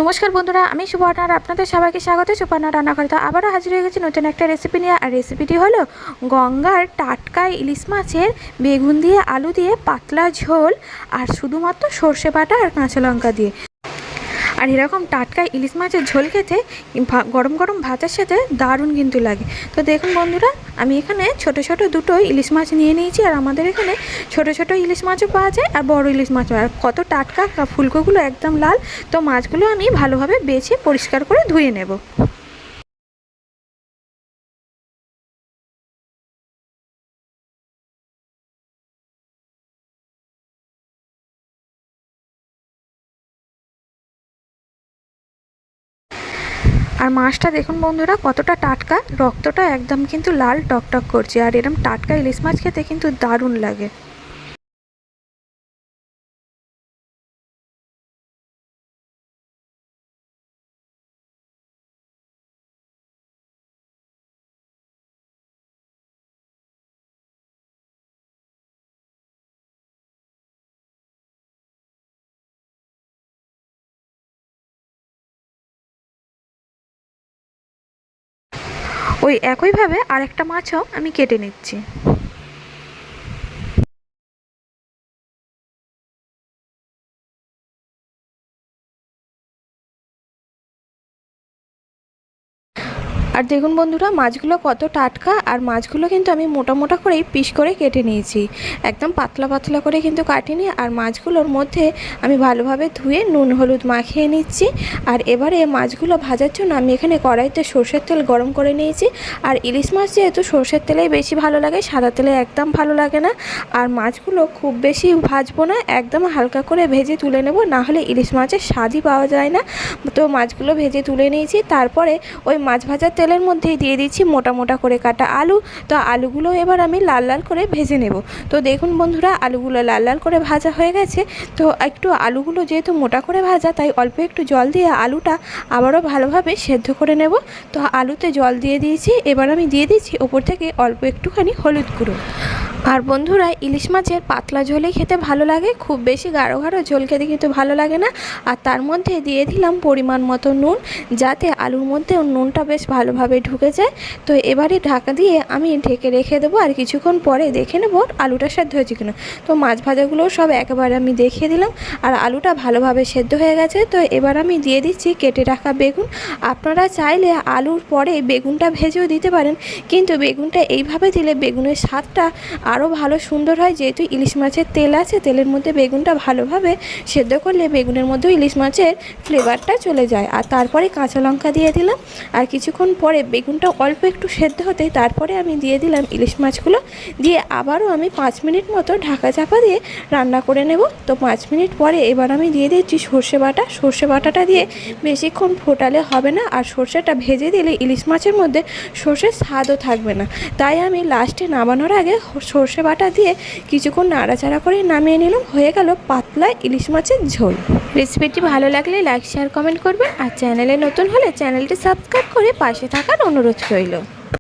নমস্কার বন্ধুরা, আমি সুবর্ণা আর আপনাদের সবাইকে স্বাগত সুবর্ণা রান্নাঘরে। তো আবারও হাজির হয়ে গেছি নতুন একটা রেসিপি নিয়ে। আর রেসিপিটি হলো গঙ্গার টাটকা ইলিশ মাছের বেগুন দিয়ে আলু দিয়ে পাতলা ঝোল, আর শুধুমাত্র সর্ষে বাটা আর কাঁচা লঙ্কা দিয়ে। আর এরকম টাটকা ইলিশ মাছের ঝোল খেতে গরম গরম ভাতের সাথে দারুণ কিন্তু লাগে। তো দেখুন বন্ধুরা, আমি এখানে ছোট ছোট দুটো ইলিশ মাছ নিয়ে নিয়েছি। আর আমাদের এখানে ছোট ছোট ইলিশ মাছও পাওয়া যায় আর বড় ইলিশ মাছও। আর কত টাটকা, ফুলকোগুলো একদম লাল। তো মাছগুলো আমি ভালোভাবে বেছে পরিষ্কার করে ধুয়ে নেব। আর মাছটা দেখুন বন্ধুরা কতটা টাটকা, রক্তটা একদম কিন্তু লাল টকটক করছে। আর এরকম টাটকা ইলিশ মাছ খেতে কিন্তু দারুণ লাগে। ওই একইভাবে আরেকটা মাছও আমি কেটে নিচ্ছি। আর দেখুন বন্ধুরা মাছগুলো কত টাটকা। আর মাছগুলো কিন্তু আমি মোটা মোটা করেই পিস করে কেটে নিয়েছি, একদম পাতলা পাতলা করে কিন্তু কাটিনি। আর মাছগুলোর মধ্যে আমি ভালোভাবে ধুয়ে নুন হলুদ মাখিয়ে নিচ্ছি। আর এবারে মাছগুলো ভাজার জন্য আমি এখানে কড়াইতে সর্ষের তেল গরম করে নিয়েছি। আর ইলিশ মাছ যেহেতু সর্ষের তেলেই বেশি ভালো লাগে, সাদা তেলে একদম ভালো লাগে না। আর মাছগুলো খুব বেশি ভাজবো না, একদম হালকা করে ভেজে তুলে নেব, না হলে ইলিশ মাছের স্বাদই পাওয়া যায় না। তো মাছগুলো ভেজে তুলে নিয়েছি। তারপরে ওই মাছ ভাজার তেলের মধ্যেই দিয়ে দিচ্ছি মোটা মোটা করে কাটা আলু। তো আলুগুলো এবার আমি লাল লাল করে ভেজে নেব। তো দেখুন বন্ধুরা আলুগুলো লাল লাল করে ভাজা হয়ে গেছে। তো একটু আলুগুলো যেহেতু মোটা করে ভাজা, তাই অল্প একটু জল দিয়ে আলুটা আবারও ভালোভাবে সেদ্ধ করে নেব। তো আলুতে জল দিয়ে দিয়েছি, এবার আমি দিয়ে দিচ্ছি ওপর থেকে অল্প একটুখানি হলুদ গুঁড়ো। আর বন্ধুরা ইলিশ মাছের পাতলা ঝোলই খেতে ভালো লাগে, খুব বেশি গাঢ় গাঢ় ঝোল খেতে কিন্তু ভালো লাগে না। আর তার মধ্যে দিয়ে দিলাম পরিমাণ মতো নুন, যাতে আলুর মধ্যেও নুনটা বেশ ভালোভাবে ঢুকে যায়। তো এবারে ঢাকা দিয়ে আমি ঢেকে রেখে দেবো। আর কিছুক্ষণ পরে দেখে নেব আলুটা সেদ্ধ হয়েছে কিনা। তো মাছ ভাজাগুলোও সব একেবারে আমি দেখিয়ে দিলাম। আর আলুটা ভালোভাবে সেদ্ধ হয়ে গেছে। তো এবার আমি দিয়ে দিচ্ছি কেটে রাখা বেগুন। আপনারা চাইলে আলুর পরে বেগুনটা ভেজেও দিতে পারেন, কিন্তু বেগুনটা এইভাবে দিলে বেগুনের স্বাদটা আরও ভালো সুন্দর হয়। যেহেতু ইলিশ মাছের তেল আছে, তেলের মধ্যে বেগুনটা ভালোভাবে সেদ্ধ করলে বেগুনের মধ্যেও ইলিশ মাছের ফ্লেভারটা চলে যায়। আর তারপরে কাঁচা লঙ্কা দিয়ে দিলাম। আর কিছুক্ষণ পরে বেগুনটা অল্প একটু সেদ্ধ হতেই তারপরে আমি দিয়ে দিলাম ইলিশ মাছগুলো। দিয়ে আবারও আমি 5 মিনিট মতো ঢাকা চাপা দিয়ে রান্না করে নেব। তো 5 মিনিট পরে এবার আমি দিয়ে দিচ্ছি সর্ষে বাটা। সর্ষে বাটাটা দিয়ে বেশিক্ষণ ফোটালে হবে না, আর সর্ষেটা ভেজে দিলে ইলিশ মাছের মধ্যে সর্ষের স্বাদও থাকবে না। তাই আমি লাস্টে নামানোর আগে সর্ষে বাটা দিয়ে কিছুক্ষণ নাড়াচাড়া করে নামিয়ে নিলাম। হয়ে গেল পাতলা ইলিশ মাছের ঝোল। রেসিপিটি ভালো লাগলে লাইক শেয়ার কমেন্ট করবেন। আর চ্যানেলে নতুন হলে চ্যানেলটি সাবস্ক্রাইব করে পাশে থাকার অনুরোধ রইল।